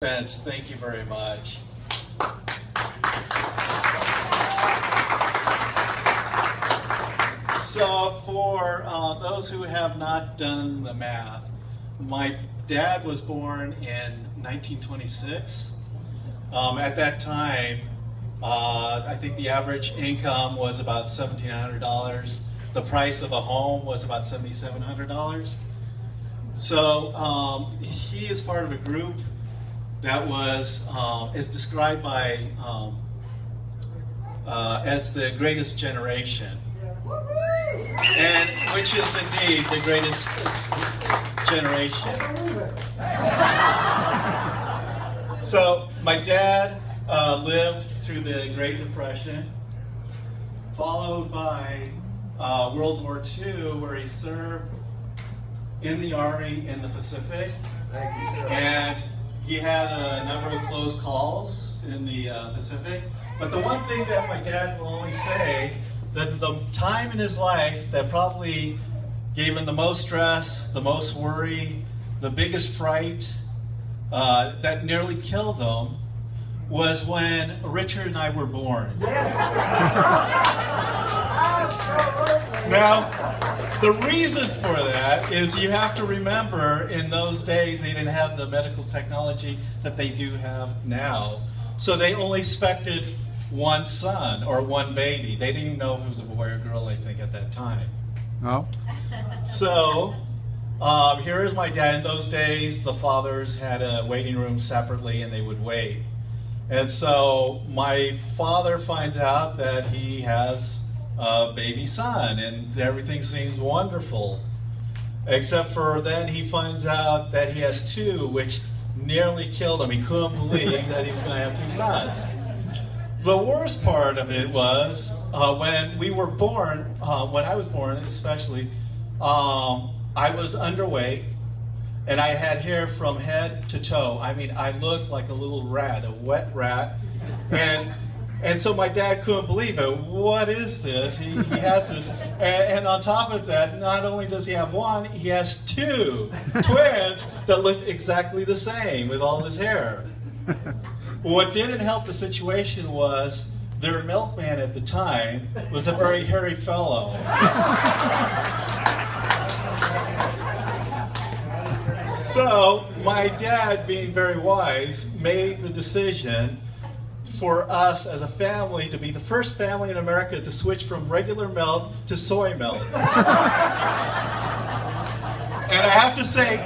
expense. Thank you very much. So for those who have not done the math, my dad was born in 1926. At that time, I think the average income was about $1,700. The price of a home was about $7,700. So he is part of a group that was is described by as the greatest generation, and which is indeed the greatest generation. So my dad lived through the Great Depression, followed by World War II, where he served in the Army in the Pacific, and he had a number of close calls in the Pacific. But the one thing that my dad will always say, that the time in his life that probably gave him the most stress, the most worry, the biggest fright, that nearly killed him, was when Richard and I were born. Now, the reason for that is you have to remember in those days they didn't have the medical technology that they do have now. So they only expected one son or one baby. They didn't even know if it was a boy or girl, I think, at that time. Oh. So here is my dad. In those days, the fathers had a waiting room separately and they would wait. And so my father finds out that he has a baby son and everything seems wonderful. Except for then he finds out that he has two, which nearly killed him. He couldn't believe that he was going to have two sons. The worst part of it was when we were born, when I was born especially, I was underweight and I had hair from head to toe. I mean, I looked like a little rat, a wet rat. And so my dad couldn't believe it. What is this? He has this. And on top of that, not only does he have one, he has two twins that look exactly the same with all his hair. What didn't help the situation was their milkman at the time was a very hairy fellow. So my dad, being very wise, made the decision for us as a family to be the first family in America to switch from regular milk to soy milk. And I have to say,